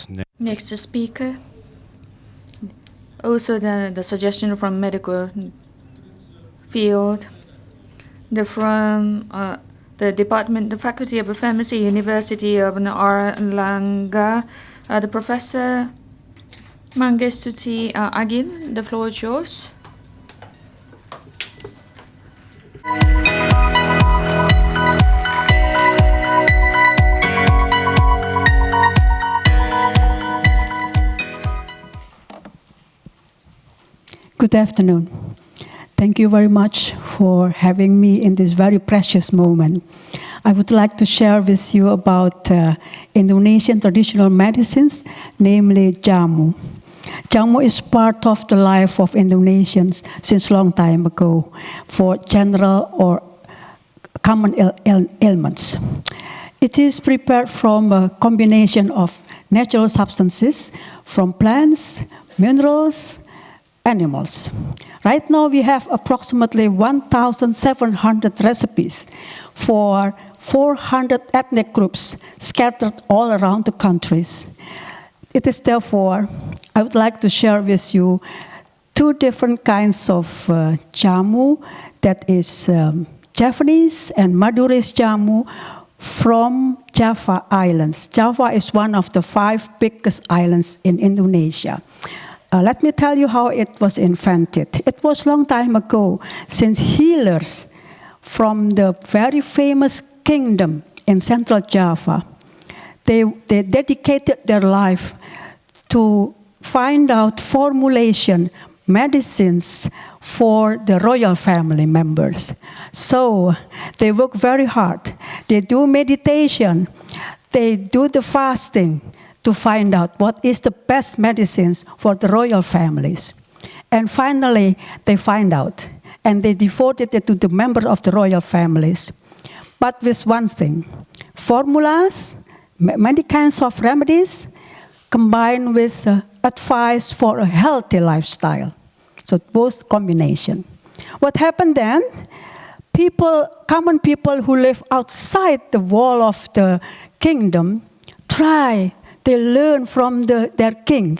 Yes. Next speaker. Also the suggestion from medical field. From the department, the faculty of pharmacy, University of Erlangen, the professor Mangestuti Agil. The floor is yours. Good afternoon. Thank you very much for having me in this very precious moment. I would like to share with you about Indonesian traditional medicines, namely Jamu. Jamu is part of the life of Indonesians since long time ago for general or common ailments. It is prepared from a combination of natural substances from plants, minerals, animals. Right now we have approximately 1,700 recipes for 400 ethnic groups scattered all around the countries. It is therefore, I would like to share with you two different kinds of jamu, that is Javanese and Madurese jamu from Java Islands. Java is one of the 5 biggest islands in Indonesia. Let me tell you how it was invented. It was a long time ago, since healers from the very famous kingdom in Central Java, they dedicated their life to find out formulation, medicines for the royal family members. So they work very hard. They do meditation. They do the fasting to find out what is the best medicines for the royal families. And finally, they find out, and they devoted it to the members of the royal families. But with one thing, formulas, many kinds of remedies, combined with advice for a healthy lifestyle. So both combination. What happened then? Common people who live outside the wall of the kingdom they learn from their king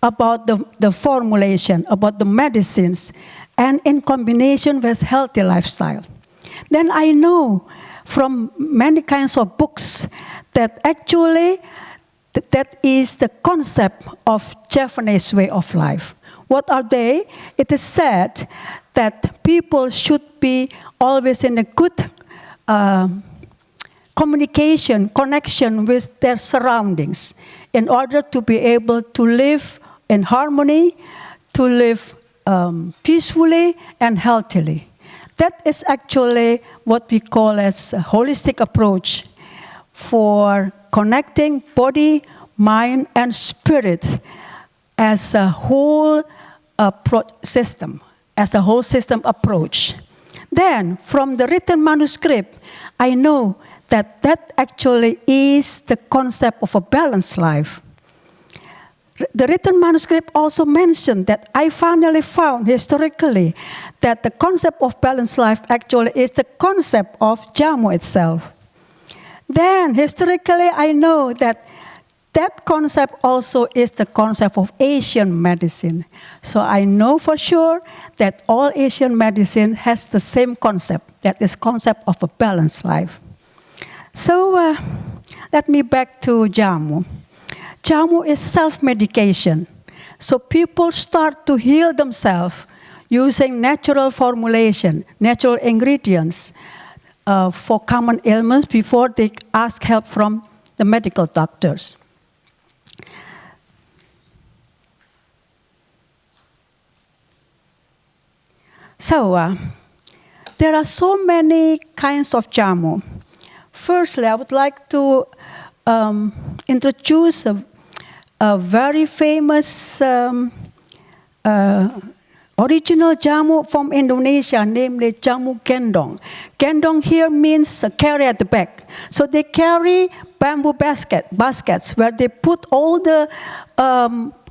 about the formulation, about the medicines, and in combination with healthy lifestyle. Then I know from many kinds of books that actually that is the concept of Javanese way of life. What are they? It is said that people should be always in a good connection with their surroundings in order to be able to live in harmony, to live peacefully and healthily. That is actually what we call as a holistic approach for connecting body, mind, and spirit as a whole system, as a whole system approach. Then, from the written manuscript, I know that actually is the concept of a balanced life. The written manuscript also mentioned that I finally found historically that the concept of balanced life actually is the concept of Jamu itself. Then, historically, I know that that concept also is the concept of Asian medicine. So I know for sure that all Asian medicine has the same concept, that is concept of a balanced life. So let me back to Jamu. Jamu is self-medication. So people start to heal themselves using natural formulation, natural ingredients for common ailments before they ask help from the medical doctors. So there are so many kinds of Jamu. Firstly, I would like to introduce a very famous original Jamu from Indonesia, namely Jamu Gendong. Gendong here means carry at the back. So they carry bamboo baskets where they put all the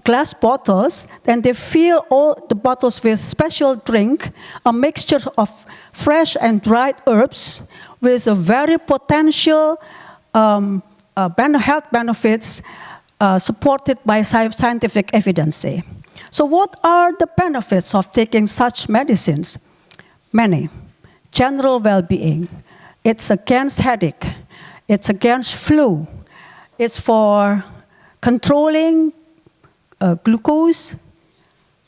glass bottles, then they fill all the bottles with special drink, a mixture of fresh and dried herbs with a very potential health benefits supported by scientific evidence. So what are the benefits of taking such medicines? Many. General well-being. It's against headache. It's against flu. It's for controlling glucose,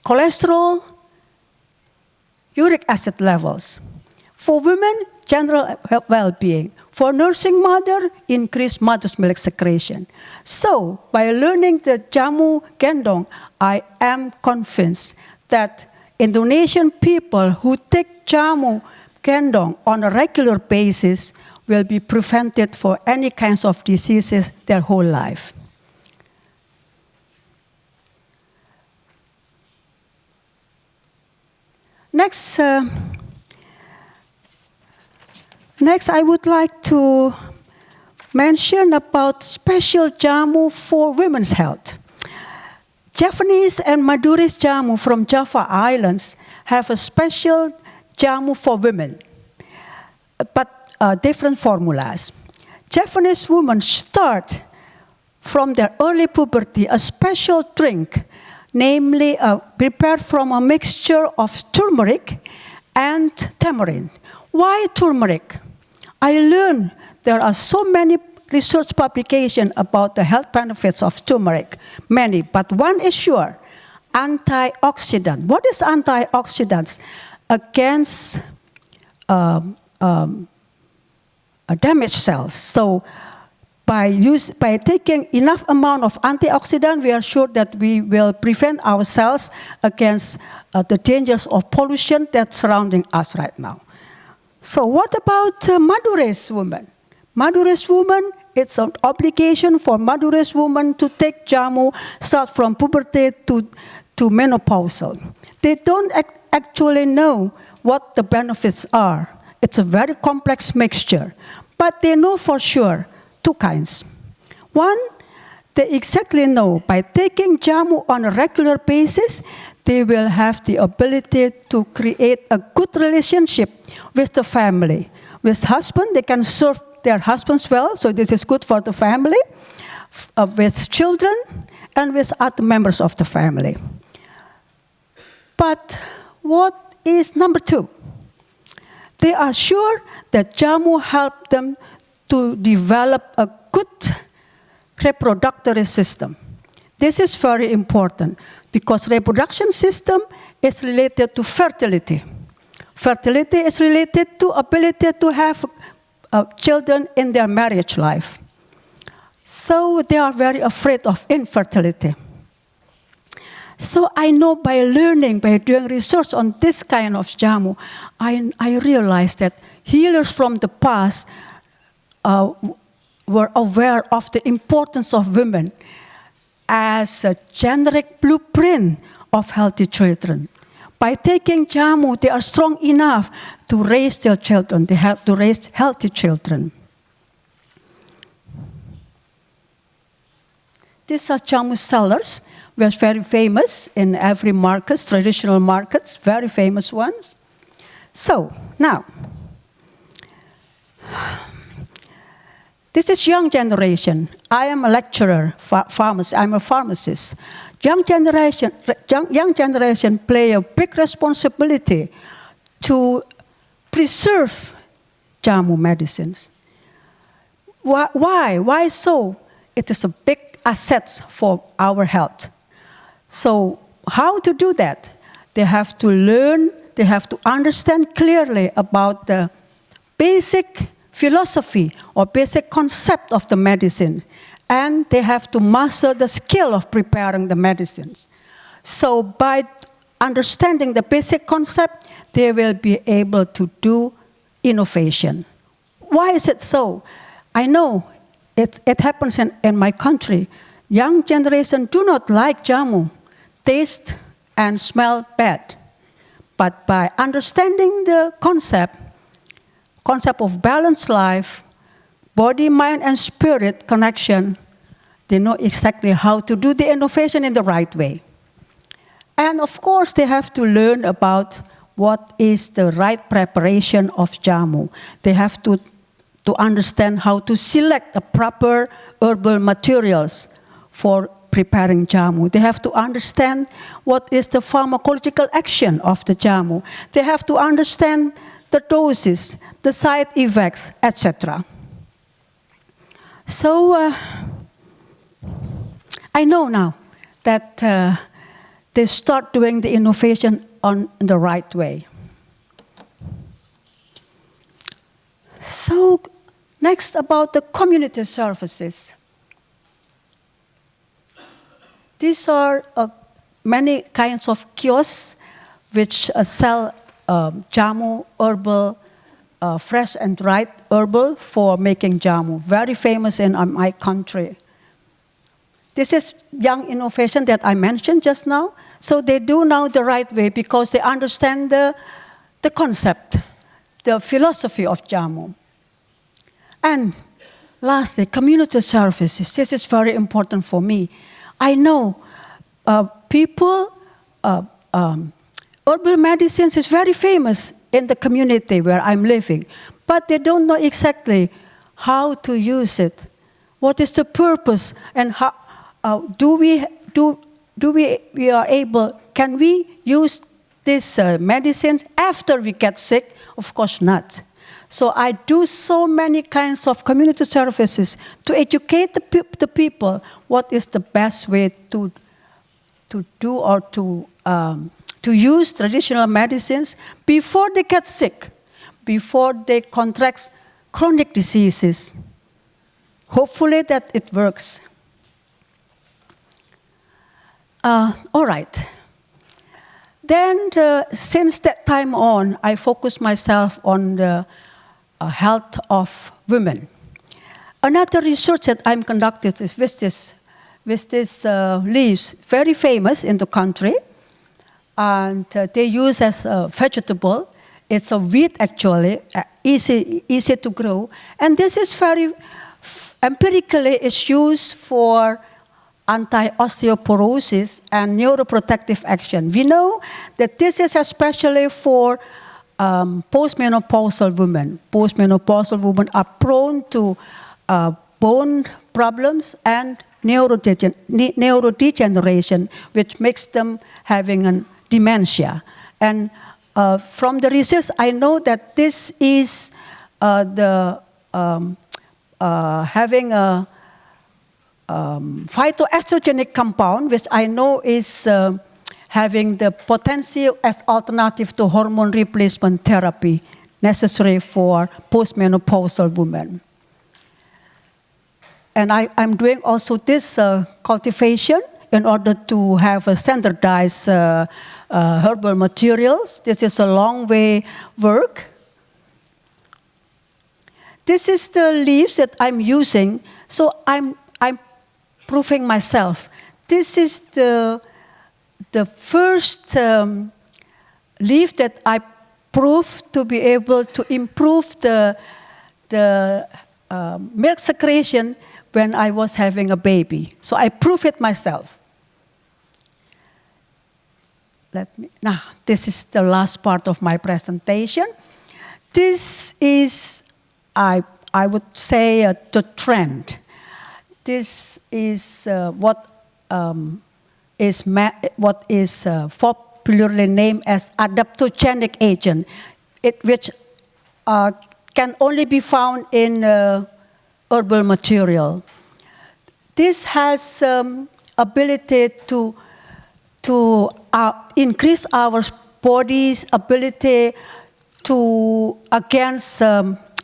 cholesterol, uric acid levels. For women, general well-being. For nursing mother, increased mother's milk secretion. So, by learning the Jamu Gendong, I am convinced that Indonesian people who take Jamu Gendong on a regular basis will be prevented for any kinds of diseases their whole life. Next, I would like to mention about special Jamu for women's health. Japanese and Madurese Jamu from Java Islands have a special Jamu for women, but different formulas. Japanese women start from their early puberty a special drink, namely prepared from a mixture of turmeric and tamarind. Why turmeric? I learned there are so many research publications about the health benefits of turmeric, many, but one is sure, antioxidant. What is antioxidants? Against damaged cells. So by taking enough amount of antioxidant, we are sure that we will prevent our cells against the dangers of pollution that's surrounding us right now. So what about Madurese women? Madurese women, it's an obligation for Madurese women to take Jamu, start from puberty to menopausal. They don't actually know what the benefits are. It's a very complex mixture. But they know for sure two kinds. One, they exactly know by taking Jamu on a regular basis, they will have the ability to create a good relationship with the family. With husband, they can serve their husbands well, so this is good for the family. With children, and with other members of the family. But what is number two? They are sure that Jamu help them to develop a good reproductive system. This is very important because reproduction system is related to fertility. Fertility is related to ability to have children in their marriage life. So they are very afraid of infertility. So I know by learning, by doing research on this kind of Jamu, I realized that healers from the past were aware of the importance of women as a generic blueprint of healthy children. By taking Jamu, they are strong enough to raise their children. They have to raise healthy children. These are Jamu sellers. We are very famous in every market, traditional markets, very famous ones. So, now, this is young generation. I am a lecturer, pharmacist. I'm a pharmacist. Young generation play a big responsibility to preserve Jamu medicines. Why? Why so? It is a big asset for our health. So how to do that? They have to learn, they have to understand clearly about the basic philosophy or basic concept of the medicine. And they have to master the skill of preparing the medicines. So by understanding the basic concept, they will be able to do innovation. Why is it so? I know it happens in my country. Young generation do not like Jamu, taste and smell bad. But by understanding the concept of balanced life, body, mind, and spirit connection, they know exactly how to do the innovation in the right way. And of course, they have to learn about what is the right preparation of Jamu. They have to understand how to select the proper herbal materials for preparing jamu. They have to understand what is the pharmacological action of the jamu. They have to understand the doses, the side effects, etc. So I know now that they start doing the innovation on the right way. So next, about the community services. These are many kinds of kiosks which sell jamu, herbal, fresh and dried herbal for making jamu. Very famous in my country. This is young innovation that I mentioned just now. So they do now the right way because they understand the concept, the philosophy of jamu. And lastly, community services. This is very important for me. I know people, herbal medicines is very famous in the community where I'm living, but they don't know exactly how to use it. What is the purpose, and how can we use these medicines after we get sick? Of course not. So I do so many kinds of community services to educate the people what is the best way to do or to use traditional medicines before they get sick, before they contract chronic diseases. Hopefully that it works. All right. Then since that time on, I focused myself on the health of women. Another research that I'm conducting is with this leaves, very famous in the country, and they use as a vegetable. It's a wheat actually, easy to grow, and this is very empirically is used for anti-osteoporosis and neuroprotective action. We know that this is especially for postmenopausal women. Postmenopausal women are prone to bone problems and neurodegeneration, which makes them having a dementia. And from the research, I know that this is having a phytoestrogenic compound, which I know is having the potential as alternative to hormone replacement therapy necessary for postmenopausal women. And I'm doing also this cultivation in order to have a standardized herbal materials. This is a long way work. This is the leaves that I'm using. So I'm proving myself. This is the first leaf that I proved to be able to improve the milk secretion when I was having a baby. So I proved it myself. Now, this is the last part of my presentation. This is, I would say, the trend. This is what is popularly named as adaptogenic agent, which can only be found in herbal material. This has ability to increase our body's ability to against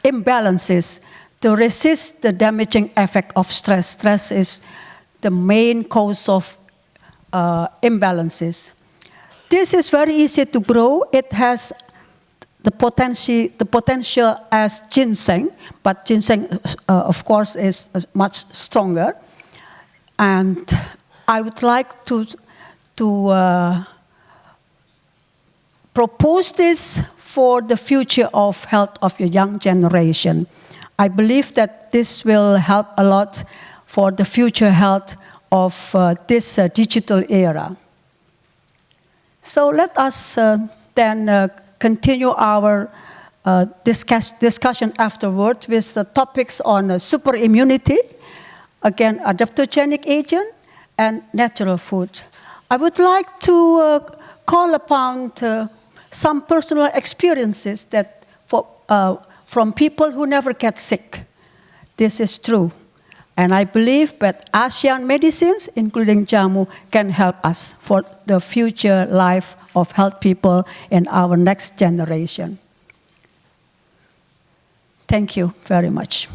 imbalances, to resist the damaging effect of stress. Stress is the main cause of imbalances. This is very easy to grow. It has the potential as ginseng, but ginseng, of course, is much stronger. And I would like to propose this for the future of health of the young generation. I believe that this will help a lot for the future health of this digital era. So let us then continue our discussion afterward with the topics on super immunity, again, adaptogenic agent, and natural food. I would like to call upon some personal experiences that from people who never get sick. This is true. And I believe that Asian medicines, including Jamu, can help us for the future life of health people in our next generation. Thank you very much.